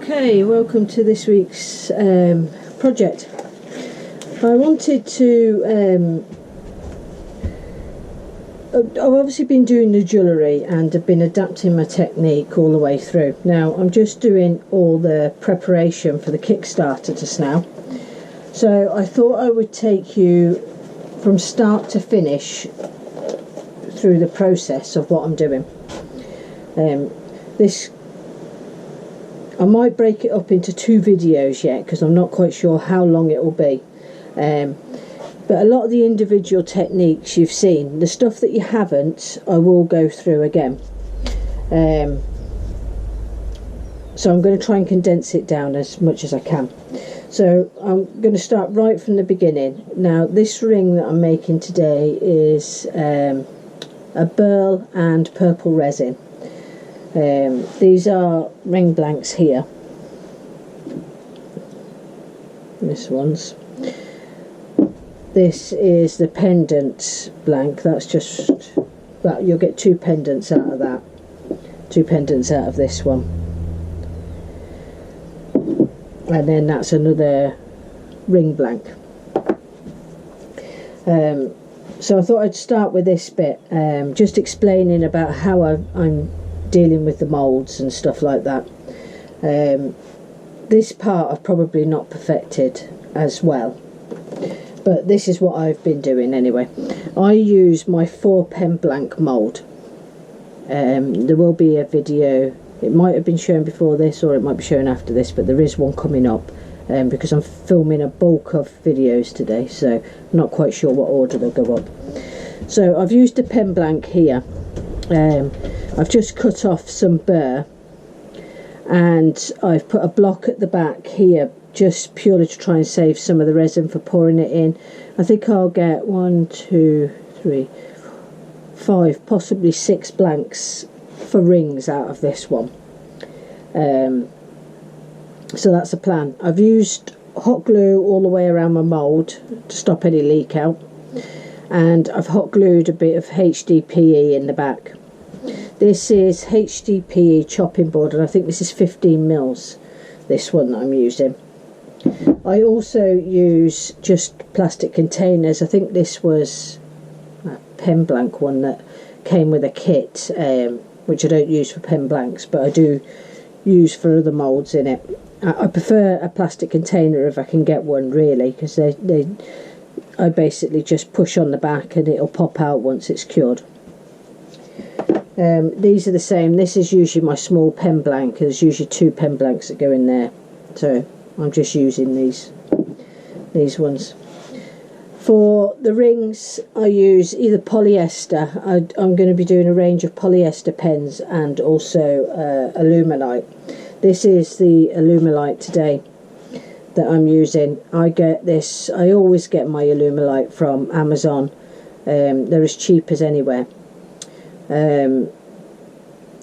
Okay, welcome to this week's project. I wanted to I've obviously been doing the jewellery and have been adapting my technique all the way through. Now I'm just doing all the preparation for the Kickstarter just now, so I thought I would take you from start to finish through the process of what I'm doing. I might break it up into 2 videos yet because I'm not quite sure how long it will be, but a lot of the individual techniques you've seen, the stuff that you haven't, I will go through again. So I'm going to try and condense it down as much as I can. So I'm going to start right from the beginning. Now this ring that I'm making today is a burl and purple resin. These are ring blanks here. This is the pendant blank. That's just that, you'll get 2 pendants out of that. 2 pendants out of this one. And then that's another ring blank. So I thought I'd start with this bit, just explaining about how I'm dealing with the moulds and stuff like that. This part I've probably not perfected as well, but this is what I've been doing anyway. I use my 4 pen blank mould. There will be a video, it might have been shown before this or it might be shown after this, but there is one coming up because I'm filming a bulk of videos today, so I'm not quite sure what order they'll go up. So I've used a pen blank here. I've just cut off some burr and I've put a block at the back here just purely to try and save some of the resin for pouring it in. I think I'll get 1, 2, 3, 5, possibly 6 blanks for rings out of this one. So that's the plan. I've used hot glue all the way around my mould to stop any leak out, and I've hot glued a bit of HDPE in the back. This is HDPE chopping board, and I think this is 15 mils, this one that I'm using. I also use just plastic containers. I think this was a pen blank one that came with a kit, which I don't use for pen blanks, but I do use for other moulds in it. I prefer a plastic container if I can get one, really, because I basically just push on the back and it'll pop out once it's cured. These are the same. This is usually my small pen blank. There's usually 2 pen blanks that go in there, so I'm just using these ones. For the rings I use either polyester. I'm going to be doing a range of polyester pens and also Alumilite. This is the Alumilite today that I'm using. I always get my Alumilite from Amazon. They're as cheap as anywhere.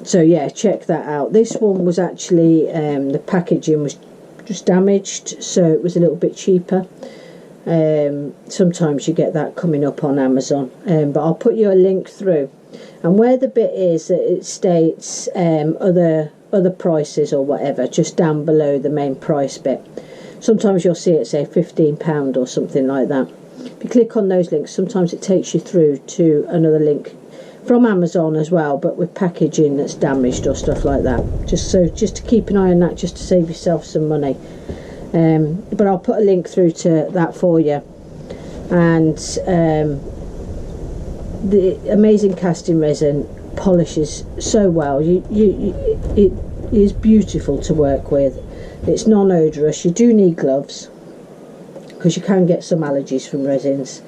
So yeah, check that out. This one was actually the packaging was just damaged, so it was a little bit cheaper. Sometimes you get that coming up on Amazon, but I'll put you a link through, and where the bit is that it states other prices or whatever, just down below the main price bit. Sometimes you'll see it say £15 or something like that. If you click on those links, sometimes it takes you through to another link from Amazon as well, but with packaging that's damaged or stuff like that. Just to keep an eye on that, just to save yourself some money. But I'll put a link through to that for you. And the amazing casting resin polishes so well. It is beautiful to work with. It's non-odorous. You do need gloves because you can get some allergies from resins.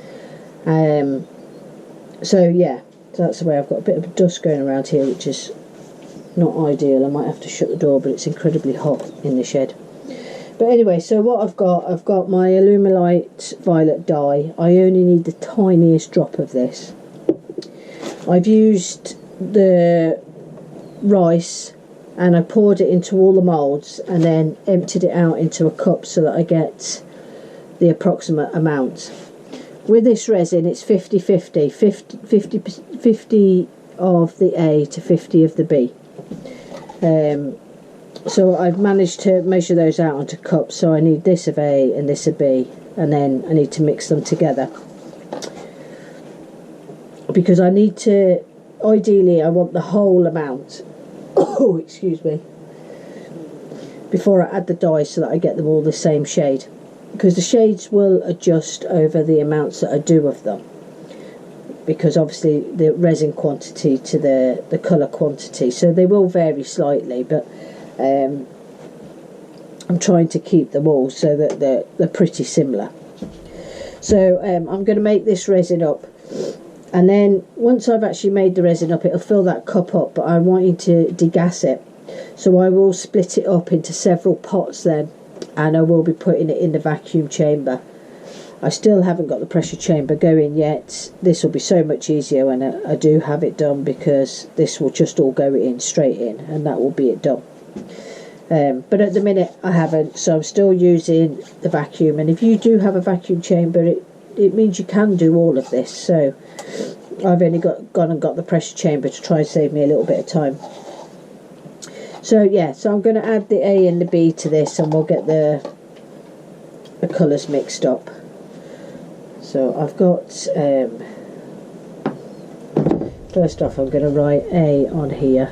So yeah, so that's the way. I've got a bit of dust going around here, which is not ideal. I might have to shut the door, but it's incredibly hot in the shed. But anyway, so what I've got my Alumilite violet dye. I only need the tiniest drop of this. I've used the rice and I poured it into all the moulds and then emptied it out into a cup so that I get the approximate amount. With this resin it's 50-50, 50 of the A to 50 of the B. So I've managed to measure those out onto cups, so I need this of A and this of B, and then I need to mix them together, because I need to, ideally I want the whole amount oh excuse me, before I add the dye, so that I get them all the same shade, because the shades will adjust over the amounts that I do of them, because obviously the resin quantity to the colour quantity, so they will vary slightly, but I'm trying to keep them all so that they're pretty similar. So I'm going to make this resin up, and then once I've actually made the resin up, it'll fill that cup up, but I'm wanting to degas it, so I will split it up into several pots then, and I will be putting it in the vacuum chamber. I still haven't got the pressure chamber going yet. This will be so much easier when I do have it done, because this will just all go in straight in, and that will be it done. But at the minute I haven't, so I'm still using the vacuum, and if you do have a vacuum chamber, it means you can do all of this. So I've only gone and got the pressure chamber to try and save me a little bit of time. So yeah, so I'm going to add the A and the B to this, and we'll get the colours mixed up. So I've got, first off I'm going to write A on here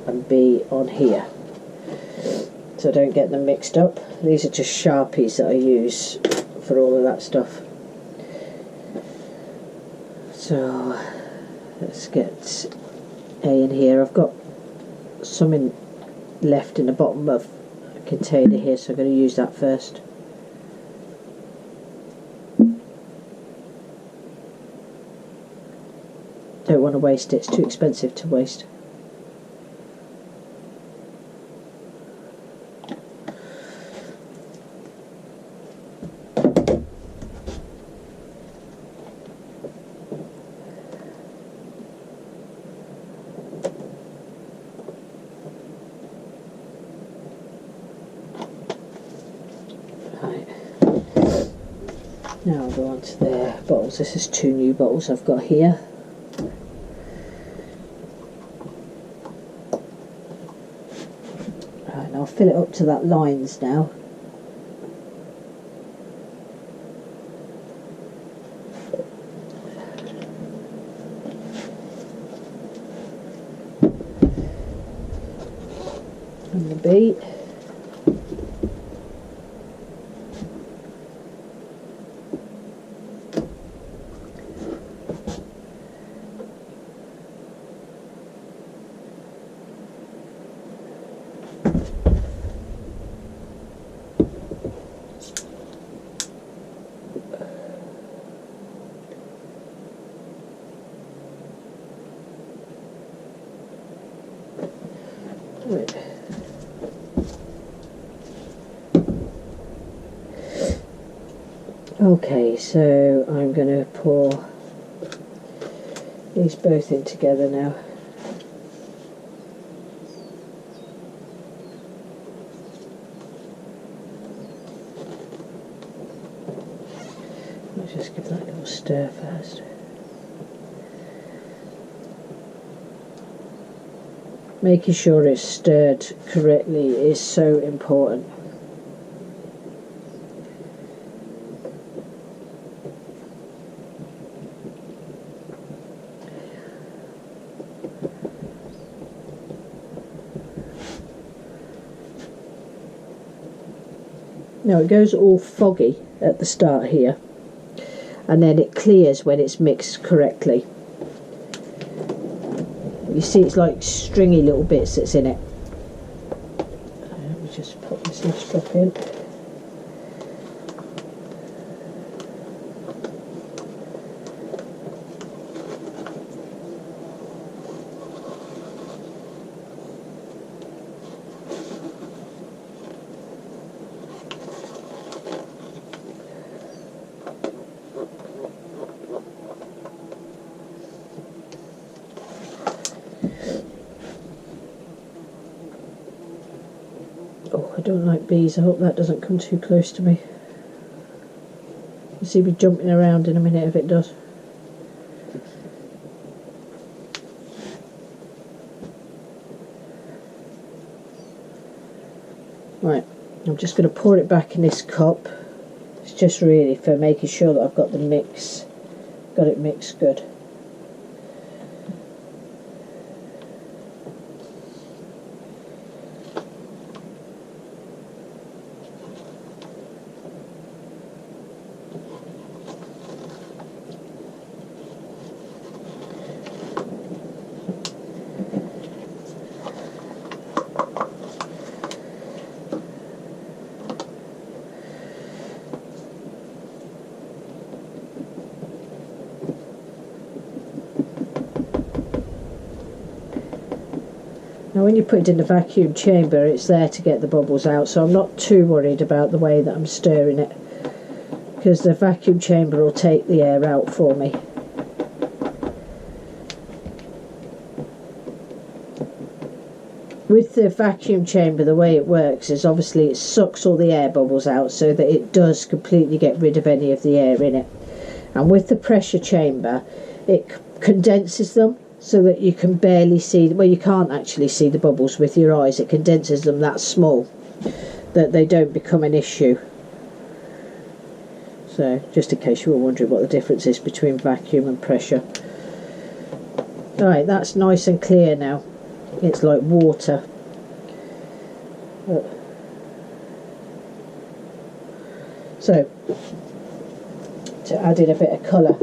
and B on here, so I don't get them mixed up. These are just Sharpies that I use for all of that stuff. So let's get A in here. I've got some left in the bottom of a container here, so I'm going to use that first. Don't want to waste it, it's too expensive to waste. Now I'll go on to the bottles. This is 2 new bottles I've got here. Right, and I'll fill it up to that lines now. And the beet. Okay, so I'm going to pour these both in together now. Let's just give that a little stir first. Making sure it's stirred correctly is so important. Now it goes all foggy at the start here, and then it clears when it's mixed correctly. You see it's like stringy little bits that's in it. Let me just put this last drop in. Oh, I don't like bees. I hope that doesn't come too close to me. You'll see me jumping around in a minute if it does. Right, I'm just going to pour it back in this cup. It's just really for making sure that I've got the mix, got it mixed good. Now when you put it in the vacuum chamber, it's there to get the bubbles out, so I'm not too worried about the way that I'm stirring it, because the vacuum chamber will take the air out for me. With the vacuum chamber, the way it works is obviously it sucks all the air bubbles out so that it does completely get rid of any of the air in it. And with the pressure chamber, it condenses them so that you can barely see, well, you can't actually see the bubbles with your eyes. It condenses them that small that they don't become an issue. So just in case you were wondering what the difference is between vacuum and pressure. Alright, that's nice and clear now. It's like water. So to add in a bit of colour,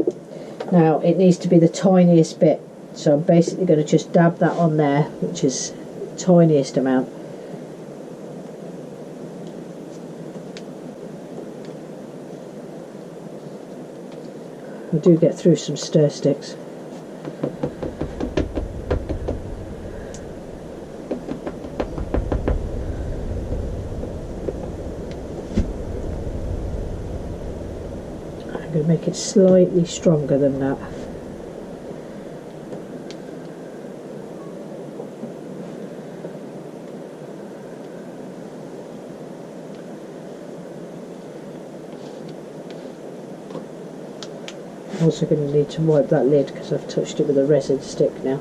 now it needs to be the tiniest bit, so I'm basically going to just dab that on there, which is the tiniest amount. I do get through some stir sticks. I'm going to make it slightly stronger than that. I'm also going to need to wipe that lid because I've touched it with a resin stick now.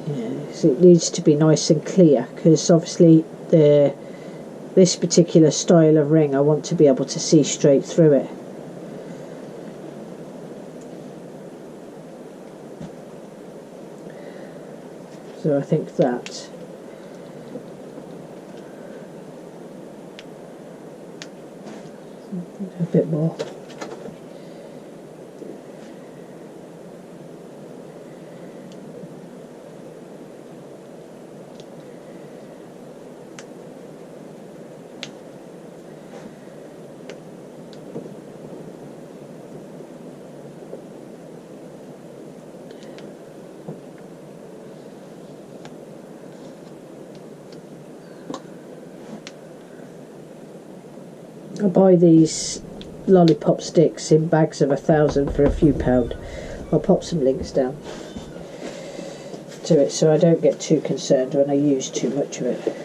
Yeah, so it needs to be nice and clear, because obviously this particular style of ring I want to be able to see straight through it. So I think that a bit more. I buy these lollipop sticks in bags of 1,000 for a few pound. I'll pop some links down to it so I don't get too concerned when I use too much of it.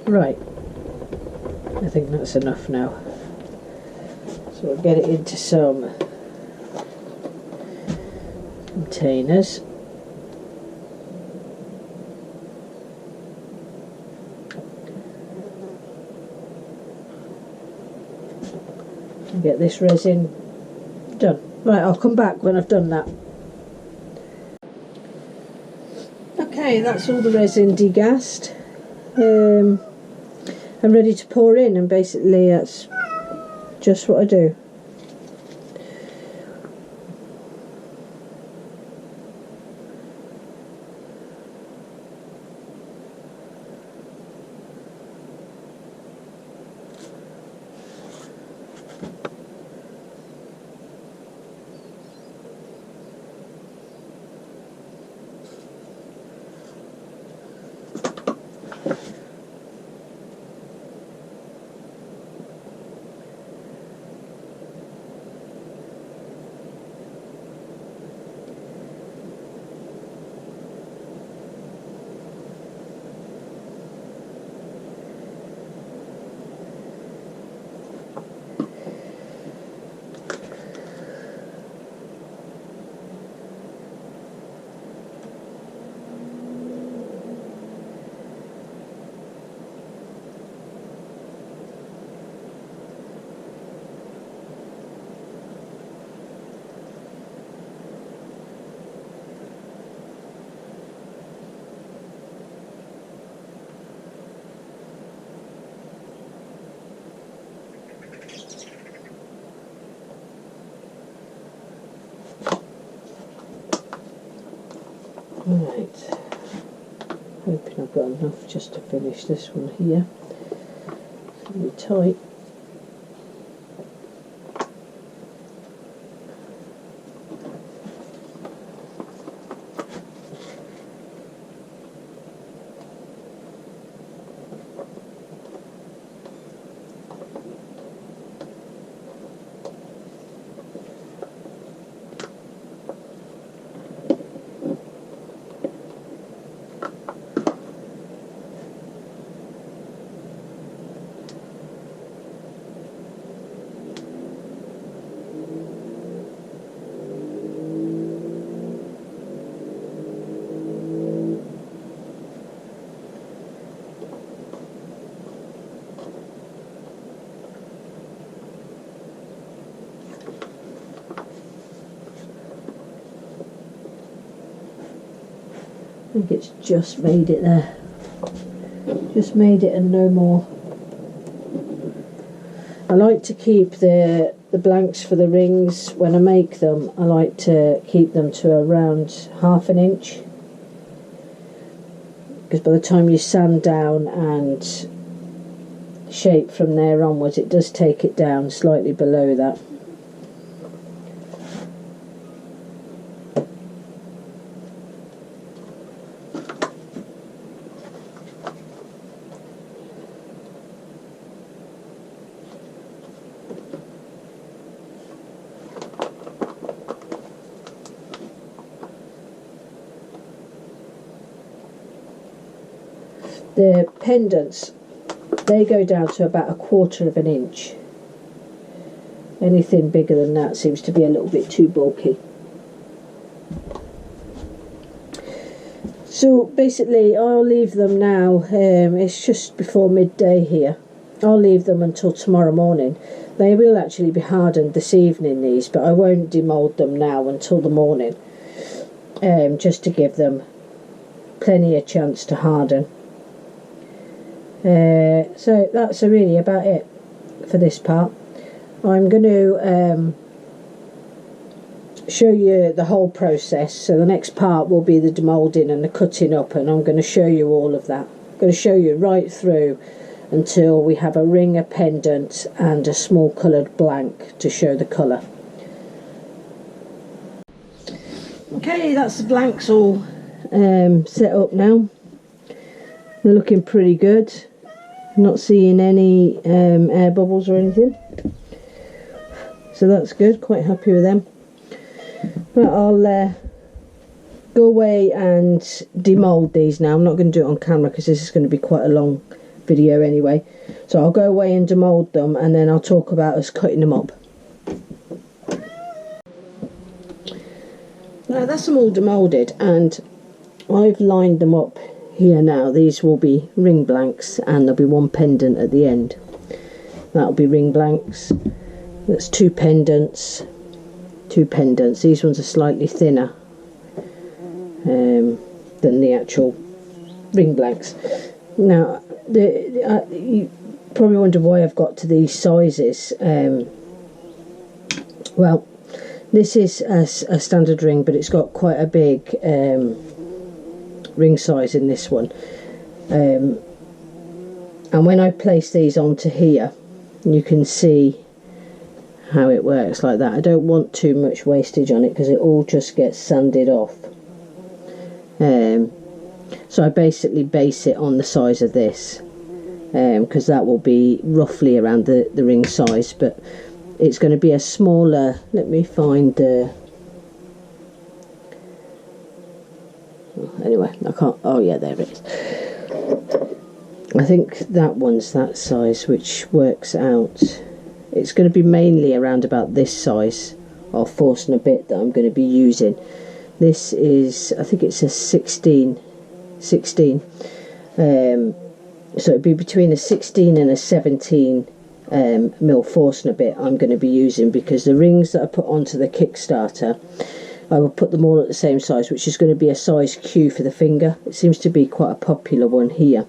Right, I think that's enough now. So we'll get it into some containers. And get this resin done. Right, I'll come back when I've done that. Okay, that's all the resin degassed. I'm ready to pour in, and basically that's just what I do. Right, hoping I've got enough just to finish this one here. It's really tight. I think it's just made it there. Just made it and no more. I like to keep the blanks for the rings when I make them. I like to keep them to around 1/2 inch, because by the time you sand down and shape from there onwards, it does take it down slightly below that. The pendants, they go down to about 1/4 inch. Anything bigger than that seems to be a little bit too bulky. So basically I'll leave them now. It's just before midday here. I'll leave them until tomorrow morning. They will actually be hardened this evening, these, but I won't demold them now until the morning, just to give them plenty of chance to harden. So that's really about it for this part. I'm going to show you the whole process. So the next part will be the demolding and the cutting up, and I'm going to show you all of that. I'm going to show you right through until we have a ring, a pendant and a small coloured blank to show the colour. Okay, that's the blanks all set up now. They're looking pretty good. Not seeing any air bubbles or anything, so that's good. Quite happy with them. But I'll go away and demold these now. I'm not going to do it on camera because this is going to be quite a long video anyway. So I'll go away and demold them, and then I'll talk about us cutting them up. Now that's them all demolded, and I've lined them up here now. These will be ring blanks, and there'll be one pendant at the end. That'll be ring blanks. That's two pendants. These ones are slightly thinner than the actual ring blanks. Now you probably wonder why I've got to these sizes. Well, this is a standard ring, but it's got quite a big ring size in this one, and when I place these onto here, you can see how it works like that. I don't want too much wastage on it because it all just gets sanded off, so I basically base it on the size of this, because that will be roughly around the ring size, but it's going to be a smaller, let me find anyway, I can't, oh yeah, there it is. I think that one's that size, which works out, it's going to be mainly around about this size of force and a bit that I'm going to be using. This is, I think it's a 16, so it'd be between a 16 and a 17 mil force and a bit I'm going to be using, because the rings that I put onto the Kickstarter, I will put them all at the same size, which is going to be a size Q for the finger. It seems to be quite a popular one here,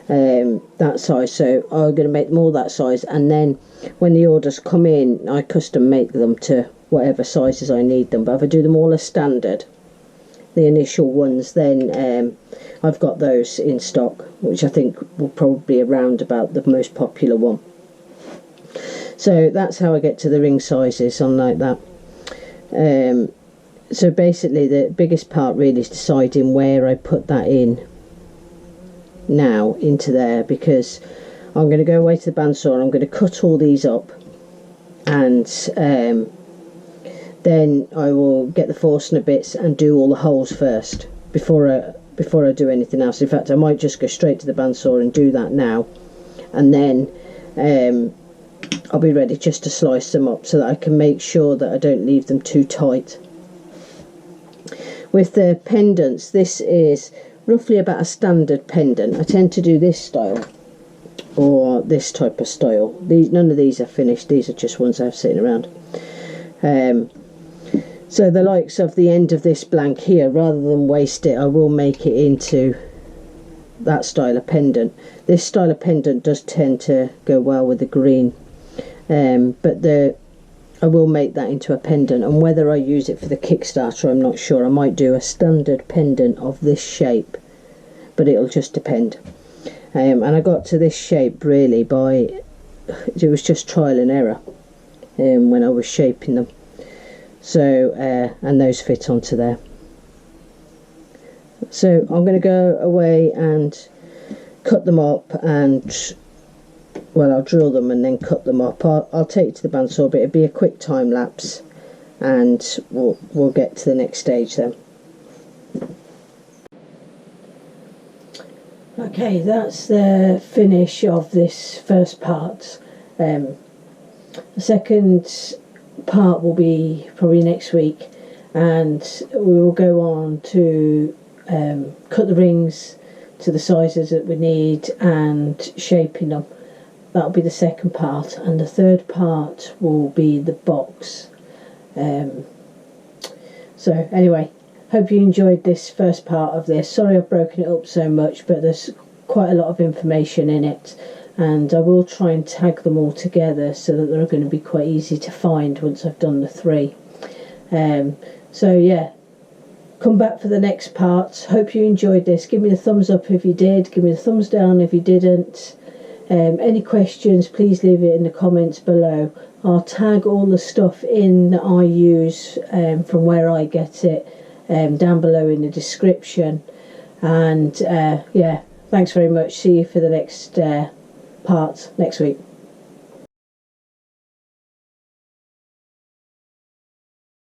that size. So I'm going to make them all that size, and then when the orders come in, I custom make them to whatever sizes I need them. But if I do them all as standard, the initial ones, then I've got those in stock, which I think will probably be around about the most popular one. So that's how I get to the ring sizes on like that. So basically the biggest part really is deciding where I put that in now into there, because I'm going to go away to the bandsaw and I'm going to cut all these up, and then I will get the Forstner bits and do all the holes first before I do anything else. In fact, I might just go straight to the bandsaw and do that now, and then I'll be ready just to slice them up so that I can make sure that I don't leave them too tight. With the pendants, this is roughly about a standard pendant. I tend to do this style, or this type of style. None of these are finished, these are just ones I've sitting around. So the likes of the end of this blank here, rather than waste it, I will make it into that style of pendant. This style of pendant does tend to go well with the green, but I will make that into a pendant, and whether I use it for the Kickstarter I'm not sure. I might do a standard pendant of this shape, but it'll just depend. And I got to this shape really by, it was just trial and error when I was shaping them. So and those fit onto there. So I'm going to go away and cut them up, and well, I'll drill them and then cut them up. I'll take it to the bandsaw, but it'll be a quick time lapse, and we'll get to the next stage then. Okay, that's the finish of this first part. The second part will be probably next week, and we will go on to cut the rings to the sizes that we need and shaping them. That'll be the second part, and the third part will be the box. So anyway, hope you enjoyed this first part of this. Sorry I've broken it up so much, but there's quite a lot of information in it, and I will try and tag them all together so that they're going to be quite easy to find once I've done the three. So yeah, come back for the next part. Hope you enjoyed this. Give me the thumbs up if you did, give me the thumbs down if you didn't. Any questions, please leave it in the comments below. I'll tag all the stuff in that I use from where I get it down below in the description. And yeah, thanks very much. See you for the next part next week.